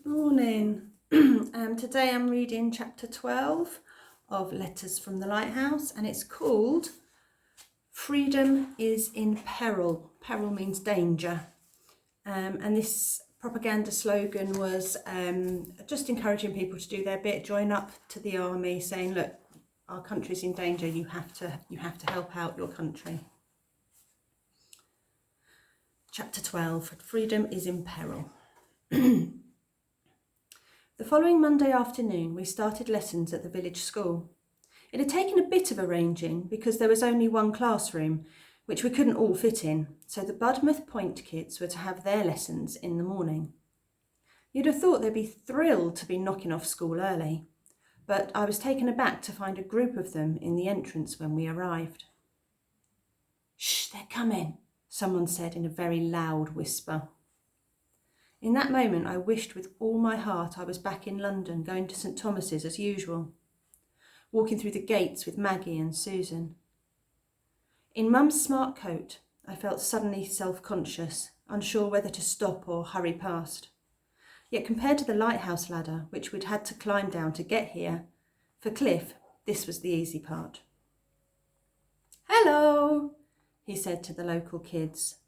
Good morning. Today I'm reading chapter 12 of Letters from the Lighthouse, and it's called Freedom is in Peril. Peril means danger. And this propaganda slogan was just encouraging people to do their bit, join up to the army, saying, look, our country's in danger, you have to help out your country. Chapter 12, Freedom is in Peril. The following Monday afternoon, we started lessons at the village school. It had taken a bit of arranging because there was only one classroom, which we couldn't all fit in, so the Budmouth Point kids were to have their lessons in the morning. You'd have thought they'd be thrilled to be knocking off school early, but I was taken aback to find a group of them in the entrance when we arrived. "Shh, they're coming," someone said in a very loud whisper. In that moment, I wished with all my heart I was back in London, going to St Thomas's as usual, walking through the gates with Maggie and Susan. In Mum's smart coat, I felt suddenly self-conscious, unsure whether to stop or hurry past. Yet compared to the lighthouse ladder, which we'd had to climb down to get here, for Cliff, this was the easy part. "Hello," he said to the local kids,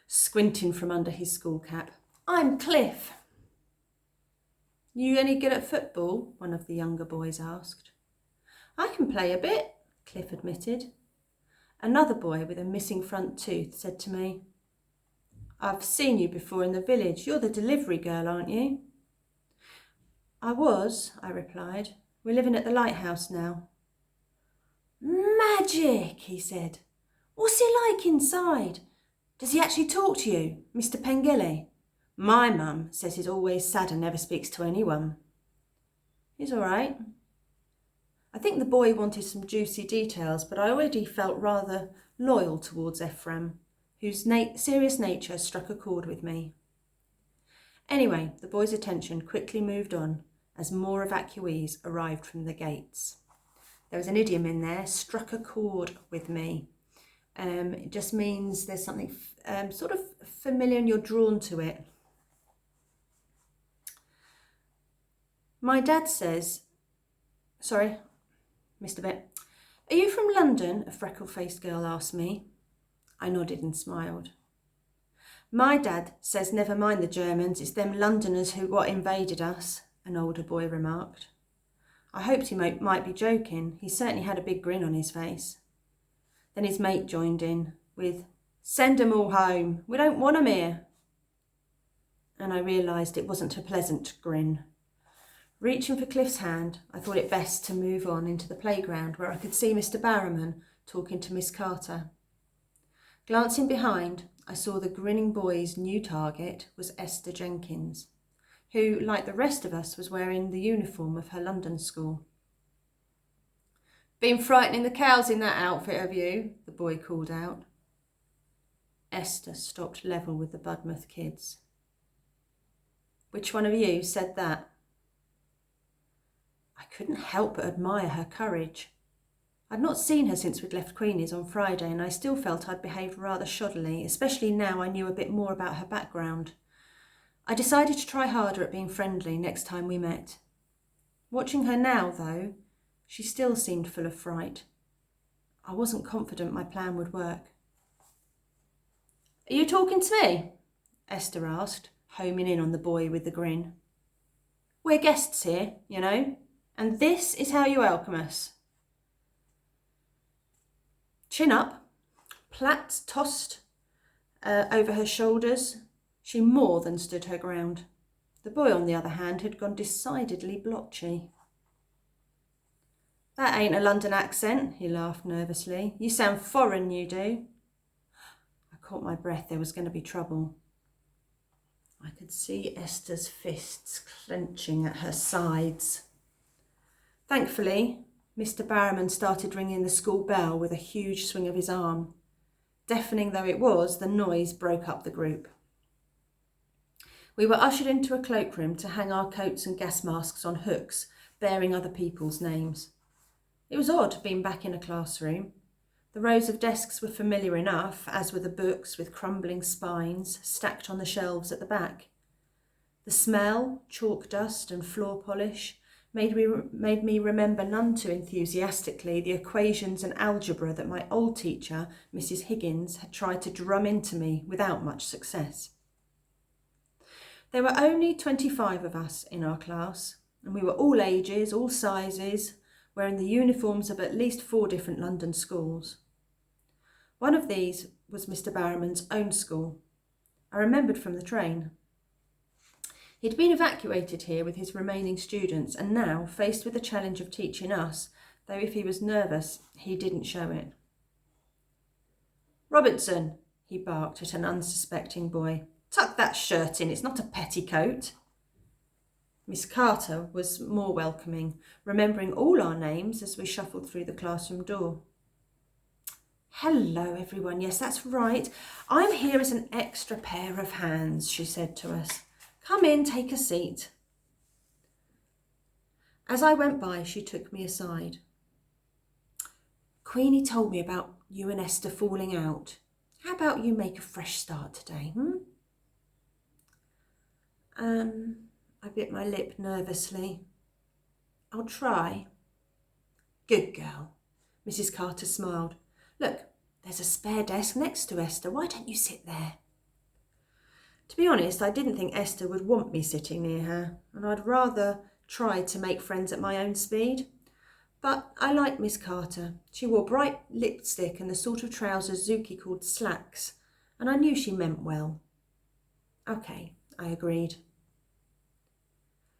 squinting from under his school cap. "I'm Cliff." "You any good at football?" one of the younger boys asked. "I can play a bit," Cliff admitted. Another boy with a missing front tooth said to me, "I've seen you before in the village. You're the delivery girl, aren't you?" "I was," I replied. "We're living at the Lighthouse now." "Magic," he said. "What's he like inside? Does he actually talk to you, Mr. Pengilly? My mum says he's always sad and never speaks to anyone." "He's all right." I think the boy wanted some juicy details, but I already felt rather loyal towards Ephraim, whose serious nature struck a chord with me. Anyway, the boy's attention quickly moved on as more evacuees arrived from the gates. There was an idiom in there, struck a chord with me. It just means there's something sort of familiar and you're drawn to it. My dad says, "Sorry, missed a bit. Are you from London?" a freckle-faced girl asked me. I nodded and smiled. "My dad says never mind the Germans, it's them Londoners what invaded us," an older boy remarked. I hoped he might be joking. He certainly had a big grin on his face. Then his mate joined in with, "Send 'em all home, we don't want 'em here." And I realised it wasn't a pleasant grin. Reaching for Cliff's hand, I thought it best to move on into the playground where I could see Mr. Barrowman talking to Miss Carter. Glancing behind, I saw the grinning boy's new target was Esther Jenkins, who, like the rest of us, was wearing the uniform of her London school. "Been frightening the cows in that outfit, have you?" the boy called out. Esther stopped level with the Budmouth kids. "Which one of you said that?" I couldn't help but admire her courage. I'd not seen her since we'd left Queenie's on Friday, and I still felt I'd behaved rather shoddily, especially now I knew a bit more about her background. I decided to try harder at being friendly next time we met. Watching her now, though, she still seemed full of fright. I wasn't confident my plan would work. "Are you talking to me?" Esther asked, homing in on the boy with the grin. "We're guests here, you know, and this is how you welcome us." Chin up, plaits tossed over her shoulders, she more than stood her ground. The boy, on the other hand, had gone decidedly blotchy. "That ain't a London accent," he laughed nervously. "You sound foreign, you do." I caught my breath. There was going to be trouble. I could see Esther's fists clenching at her sides. Thankfully, Mr. Barrowman started ringing the school bell with a huge swing of his arm. Deafening though it was, the noise broke up the group. We were ushered into a cloakroom to hang our coats and gas masks on hooks bearing other people's names. It was odd being back in a classroom. The rows of desks were familiar enough, as were the books with crumbling spines stacked on the shelves at the back. The smell, chalk dust and floor polish made me remember none too enthusiastically the equations and algebra that my old teacher, Mrs. Higgins, had tried to drum into me without much success. There were only 25 of us in our class, and we were all ages, all sizes, wearing the uniforms of at least 4 different London schools. One of these was Mr. Barrowman's own school. I remembered from the train. He'd been evacuated here with his remaining students, and now, faced with the challenge of teaching us, though if he was nervous, he didn't show it. "Robertson," he barked at an unsuspecting boy, "tuck that shirt in, it's not a petticoat." Miss Carter was more welcoming, remembering all our names as we shuffled through the classroom door. "Hello, everyone. Yes, that's right. I'm here as an extra pair of hands," she said to us. "Come in, take a seat." As I went by, she took me aside. "Queenie told me about you and Esther falling out. How about you make a fresh start today, I bit my lip nervously. "I'll try." "Good girl." Mrs. Carter smiled. "Look, there's a spare desk next to Esther. Why don't you sit there?" To be honest, I didn't think Esther would want me sitting near her, and I'd rather try to make friends at my own speed. But I liked Miss Carter. She wore bright lipstick and the sort of trousers Zuki called slacks, and I knew she meant well. "Okay," I agreed.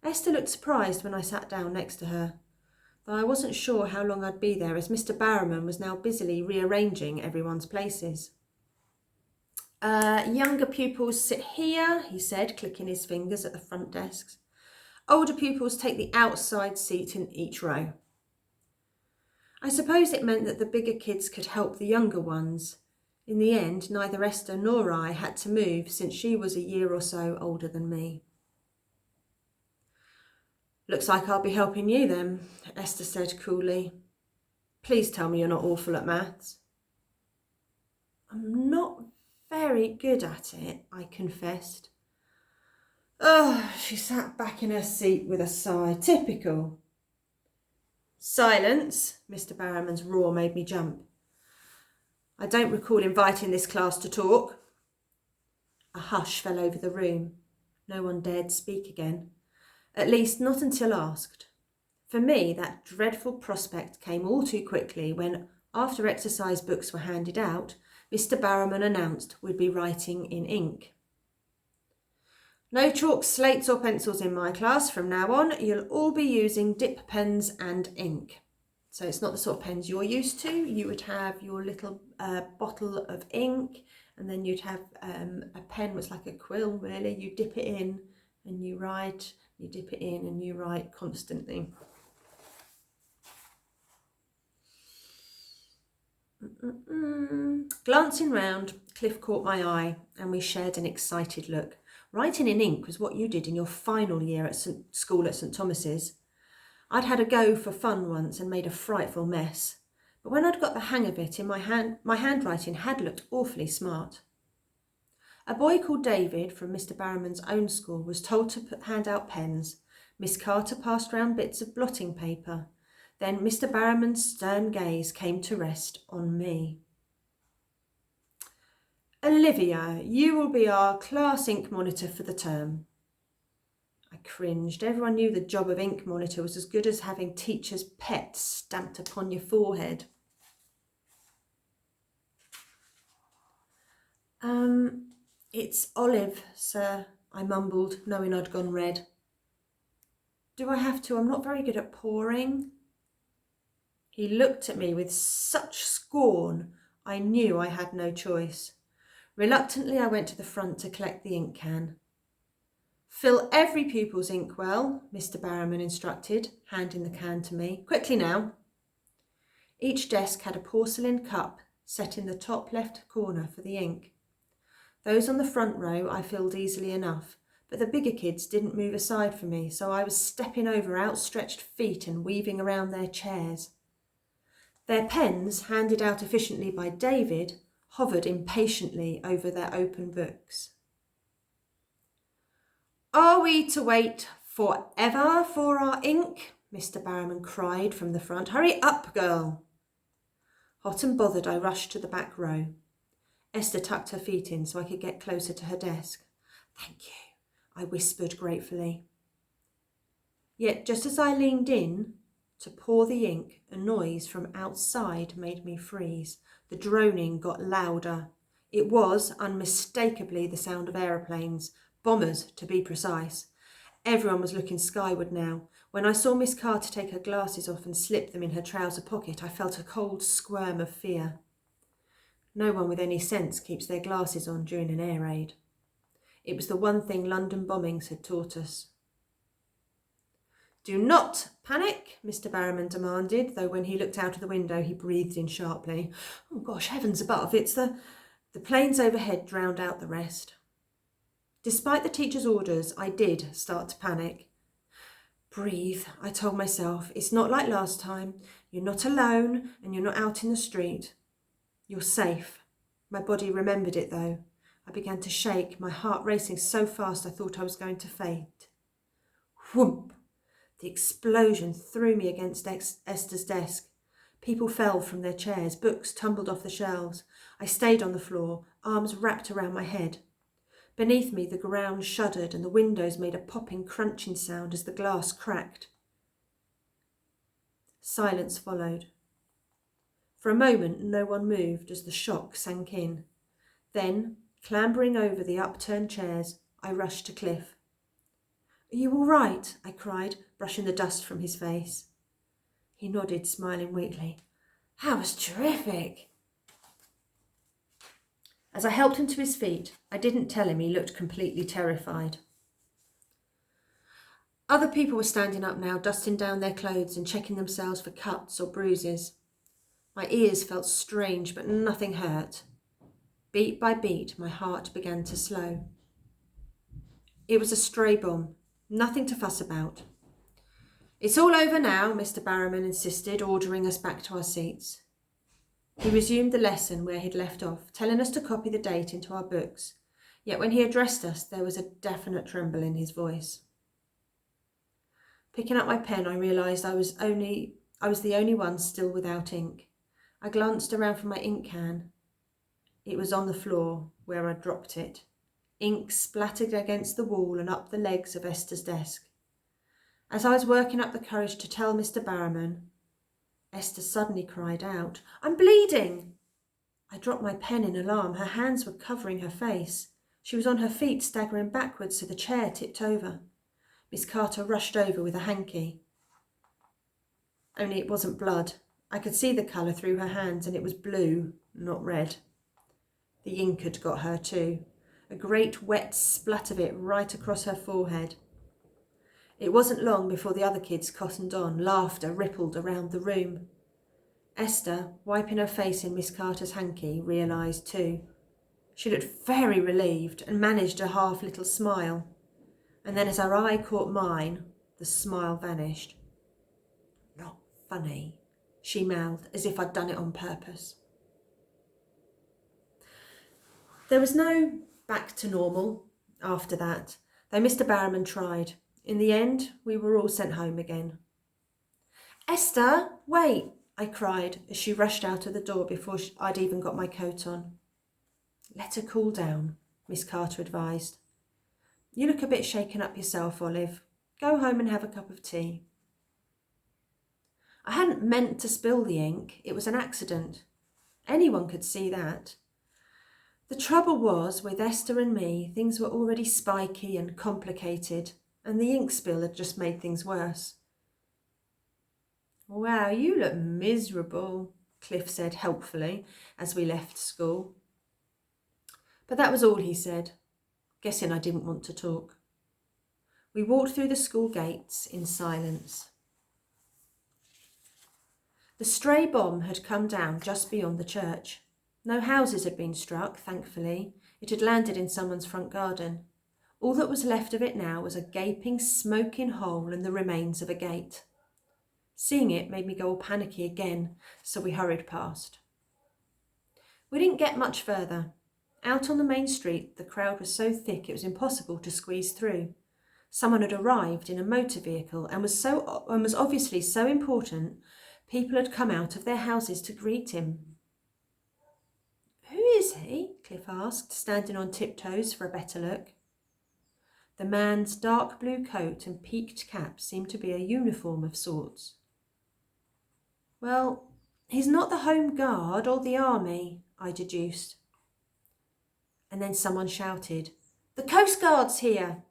Esther looked surprised when I sat down next to her, though I wasn't sure how long I'd be there, as Mr. Barrowman was now busily rearranging everyone's places. Younger pupils sit here," he said, clicking his fingers at the front desks. "Older pupils take the outside seat in each row." I suppose it meant that the bigger kids could help the younger ones. In the end, neither Esther nor I had to move, since she was a year or so older than me. "Looks like I'll be helping you then," Esther said coolly. "Please tell me you're not awful at maths." "I'm not very good at it," I confessed. She sat back in her seat with a sigh. Typical. "Silence!" Mr. Barrowman's roar made me jump. "I don't recall inviting this class to talk." A hush fell over the room. No one dared speak again, at least not until asked. For me, that dreadful prospect came all too quickly when, after exercise books were handed out, Mr. Barrowman announced we'd be writing in ink. "No chalk, slates or pencils in my class from now on. You'll all be using dip pens and ink." So it's not the sort of pens you're used to. You would have your little bottle of ink, and then you'd have a pen which is like a quill, really. You dip it in and you write, you dip it in and you write constantly. Glancing round, Cliff caught my eye and we shared an excited look. Writing in ink was what you did in your final year at school at St. Thomas's. I'd had a go for fun once and made a frightful mess, but when I'd got the hang of it, my handwriting had looked awfully smart. A boy called David from Mr. Barrowman's own school was told to hand out pens. Miss Carter passed round bits of blotting paper. Then Mr. Barrowman's stern gaze came to rest on me. "Olivia, you will be our class ink monitor for the term." I cringed. Everyone knew the job of ink monitor was as good as having teacher's pet stamped upon your forehead. "It's Olive, sir," I mumbled, knowing I'd gone red. "Do I have to? I'm not very good at pouring." He looked at me with such scorn, I knew I had no choice. Reluctantly, I went to the front to collect the ink can. "Fill every pupil's inkwell," Mr. Barrowman instructed, handing the can to me. "Quickly now." Each desk had a porcelain cup set in the top left corner for the ink. Those on the front row I filled easily enough, but the bigger kids didn't move aside for me, so I was stepping over outstretched feet and weaving around their chairs. Their pens, handed out efficiently by David, hovered impatiently over their open books. Are we to wait forever for our ink? Mr. Barrowman cried from the front. Hurry up, girl. Hot and bothered, I rushed to the back row. Esther tucked her feet in so I could get closer to her desk. Thank you, I whispered gratefully. Yet just as I leaned in to pour the ink, a noise from outside made me freeze. The droning got louder. It was unmistakably the sound of aeroplanes, bombers to be precise. Everyone was looking skyward now. When I saw Miss Carter take her glasses off and slip them in her trouser pocket, I felt a cold squirm of fear. No one with any sense keeps their glasses on during an air raid. It was the one thing London bombings had taught us. Do not panic, Mr. Barrowman demanded, though when he looked out of the window he breathed in sharply. Oh gosh, heavens above, it's the planes overhead drowned out the rest. Despite the teacher's orders, I did start to panic. Breathe, I told myself. It's not like last time. You're not alone and you're not out in the street. You're safe. My body remembered it though. I began to shake, my heart racing so fast I thought I was going to faint. Whoomp! The explosion threw me against Esther's desk. People fell from their chairs, books tumbled off the shelves. I stayed on the floor, arms wrapped around my head. Beneath me the ground shuddered and the windows made a popping, crunching sound as the glass cracked. Silence followed. For a moment no one moved as the shock sank in. Then, clambering over the upturned chairs, I rushed to Cliff. Are you all right? I cried, brushing the dust from his face. He nodded, smiling weakly. That was terrific. As I helped him to his feet, I didn't tell him he looked completely terrified. Other people were standing up now, dusting down their clothes and checking themselves for cuts or bruises. My ears felt strange, but nothing hurt. Beat by beat, my heart began to slow. It was a stray bomb, nothing to fuss about. It's all over now, Mr. Barrowman insisted, ordering us back to our seats. He resumed the lesson where he'd left off, telling us to copy the date into our books. Yet when he addressed us, there was a definite tremble in his voice. Picking up my pen, I realised I was the only one still without ink. I glanced around for my ink can. It was on the floor where I'd dropped it. Ink splattered against the wall and up the legs of Esther's desk. As I was working up the courage to tell Mr. Barrowman, Esther suddenly cried out, I'm bleeding! I dropped my pen in alarm. Her hands were covering her face. She was on her feet, staggering backwards, so the chair tipped over. Miss Carter rushed over with a hanky. Only it wasn't blood. I could see the colour through her hands, and it was blue, not red. The ink had got her too. A great wet splat of it right across her forehead. It wasn't long before the other kids cottoned on. Laughter rippled around the room. Esther, wiping her face in Miss Carter's hanky, realised too. She looked very relieved and managed a half little smile. And then as her eye caught mine, the smile vanished. Not funny, she mouthed, as if I'd done it on purpose. There was no back to normal after that, though Mr. Barrowman tried. In the end, we were all sent home again. Esther, wait, I cried as she rushed out of the door before I'd even got my coat on. Let her cool down, Miss Carter advised. You look a bit shaken up yourself, Olive. Go home and have a cup of tea. I hadn't meant to spill the ink. It was an accident. Anyone could see that. The trouble was, with Esther and me, things were already spiky and complicated, and the ink spill had just made things worse. Wow, you look miserable, Cliff said helpfully as we left school. But that was all he said, guessing I didn't want to talk. We walked through the school gates in silence. The stray bomb had come down just beyond the church. No houses had been struck, thankfully. It had landed in someone's front garden. All that was left of it now was a gaping, smoking hole and the remains of a gate. Seeing it made me go all panicky again, so we hurried past. We didn't get much further. Out on the main street, the crowd was so thick it was impossible to squeeze through. Someone had arrived in a motor vehicle and was obviously so important, people had come out of their houses to greet him. "Who is he?" Cliff asked, standing on tiptoes for a better look. The man's dark blue coat and peaked cap seemed to be a uniform of sorts. "Well, he's not the Home Guard or the Army," I deduced. And then someone shouted, "The Coast Guard's here!"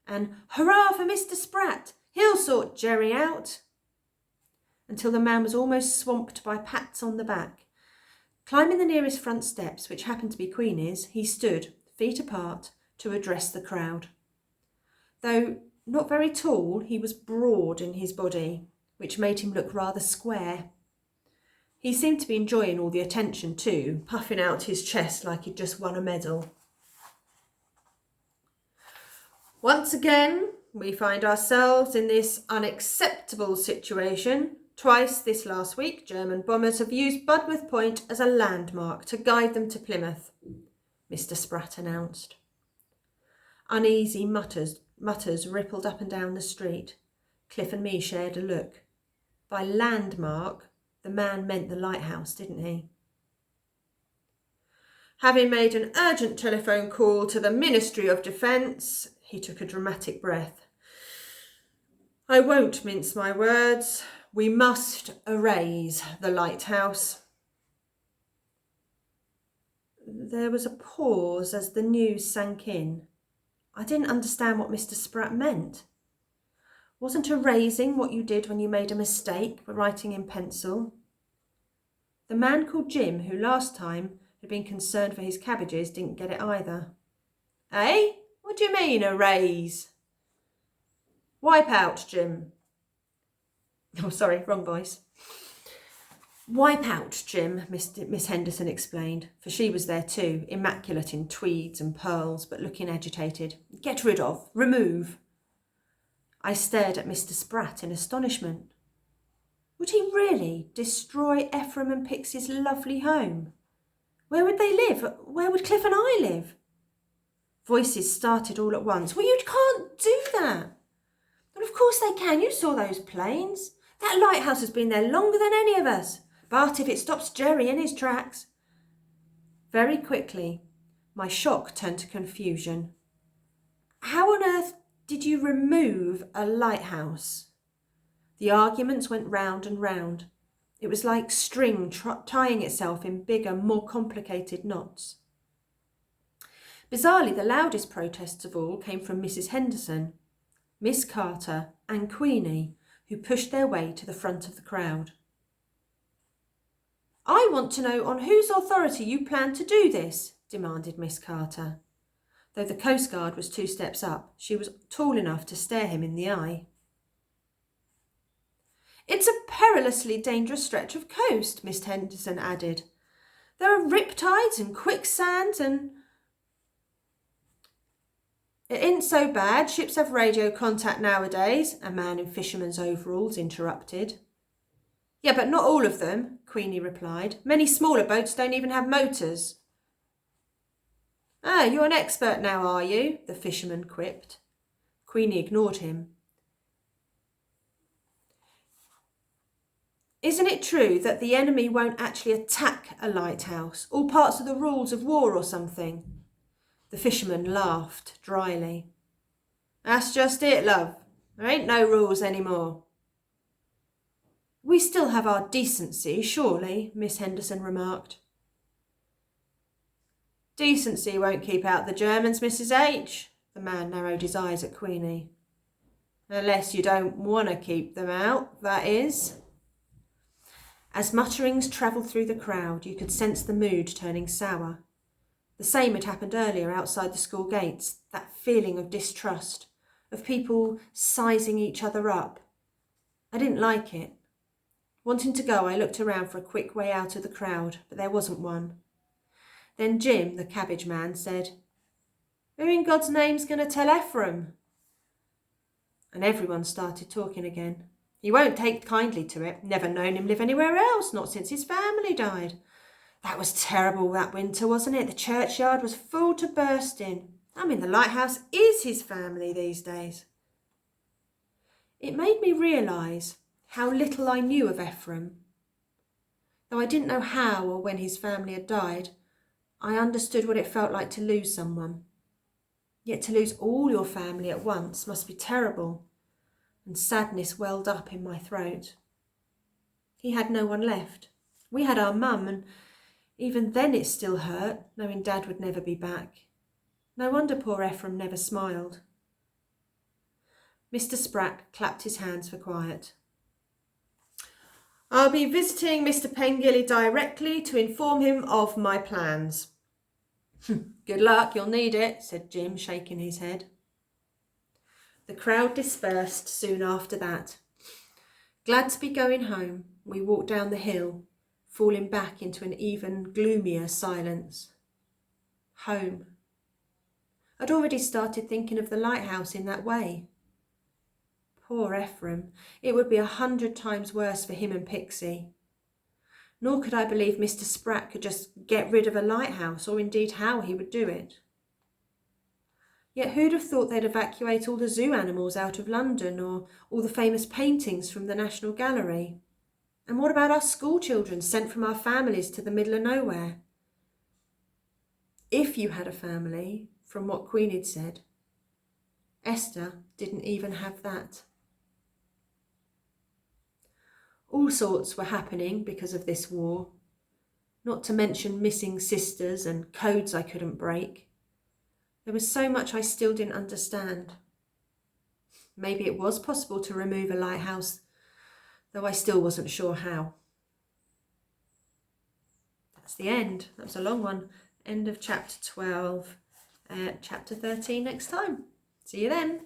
and "Hurrah for Mr. Spratt! He'll sort Jerry out!" Until the man was almost swamped by pats on the back. Climbing the nearest front steps, which happened to be Queenie's, he stood, feet apart, to address the crowd. Though not very tall, he was broad in his body, which made him look rather square. He seemed to be enjoying all the attention too, puffing out his chest like he'd just won a medal. "Once again, we find ourselves in this unacceptable situation. Twice this last week, German bombers have used Budmouth Point as a landmark to guide them to Plymouth," Mr. Spratt announced. Uneasy mutters rippled up and down the street. Cliff and me shared a look. By landmark, the man meant the Lighthouse, didn't he? "Having made an urgent telephone call to the Ministry of Defence," he took a dramatic breath, "I won't mince my words. We must erase the Lighthouse." There was a pause as the news sank in. I didn't understand what Mr. Spratt meant. Wasn't erasing what you did when you made a mistake by writing in pencil? The man called Jim, who last time had been concerned for his cabbages, didn't get it either. "Eh? What do you mean, erase?" "Wipe out, Jim." Oh, sorry, wrong voice. "Wipe out, Jim," Miss Henderson explained, for she was there too, immaculate in tweeds and pearls, but looking agitated. "Get rid of, remove." I stared at Mr. Spratt in astonishment. Would he really destroy Ephraim and Pixie's lovely home? Where would they live? Where would Cliff and I live? Voices started all at once. "Well, you can't do that." "Well, of course they can. You saw those planes. That lighthouse has been there longer than any of us. But if it stops Jerry in his tracks..." Very quickly, my shock turned to confusion. "How on earth did you remove a lighthouse?" The arguments went round and round. It was like string tying itself in bigger, more complicated knots. Bizarrely, the loudest protests of all came from Mrs. Henderson, Miss Carter and Queenie, who pushed their way to the front of the crowd. "I want to know on whose authority you plan to do this," demanded Miss Carter. Though the Coast Guard was 2 steps up, she was tall enough to stare him in the eye. "It's a perilously dangerous stretch of coast," Miss Henderson added. "There are riptides and quicksands and..." "It ain't so bad. Ships have radio contact nowadays," a man in fisherman's overalls interrupted. "Yeah, but not all of them," Queenie replied. "Many smaller boats don't even have motors." "Ah, you're an expert now, are you?" the fisherman quipped. Queenie ignored him. "Isn't it true that the enemy won't actually attack a lighthouse? All parts of the rules of war or something?" The fisherman laughed dryly. "That's just it, love. There ain't no rules anymore." "We still have our decency, surely," Miss Henderson remarked. "Decency won't keep out the Germans, Mrs. H." The man narrowed his eyes at Queenie. "Unless you don't want to keep them out, that is." As mutterings travelled through the crowd, you could sense the mood turning sour. The same had happened earlier outside the school gates, that feeling of distrust, of people sizing each other up. I didn't like it. Wanting to go, I looked around for a quick way out of the crowd, but there wasn't one. Then Jim, the cabbage man, said, "Who in God's name's going to tell Ephraim?" And everyone started talking again. "He won't take kindly to it. Never known him live anywhere else, not since his family died. That was terrible that winter, wasn't it? The churchyard was full to bursting. I mean, the lighthouse is his family these days." It made me realise how little I knew of Ephraim. Though I didn't know how or when his family had died, I understood what it felt like to lose someone. Yet to lose all your family at once must be terrible, and sadness welled up in my throat. He had no one left. We had our mum, and even then it still hurt, knowing Dad would never be back. No wonder poor Ephraim never smiled. Mr. Spratt clapped his hands for quiet. I'll be visiting Mr. Pengilly directly to inform him of my plans. Good luck, you'll need it, said Jim, shaking his head. The crowd dispersed soon after that. Glad to be going home, we walked down the hill, falling back into an even gloomier silence. Home. I'd already started thinking of the lighthouse in that way. Poor Ephraim. It would be 100 times worse for him and Pixie. Nor could I believe Mr. Spratt could just get rid of a lighthouse, or indeed how he would do it. Yet who'd have thought they'd evacuate all the zoo animals out of London, or all the famous paintings from the National Gallery? And what about our school children sent from our families to the middle of nowhere? If you had a family, from what Queen had said, Esther didn't even have that. All sorts were happening because of this war, not to mention missing sisters and codes I couldn't break. There was so much I still didn't understand. Maybe it was possible to remove a lighthouse, though I still wasn't sure how. That's the end. That was a long one. End of chapter 12. Chapter 13 next time. See you then.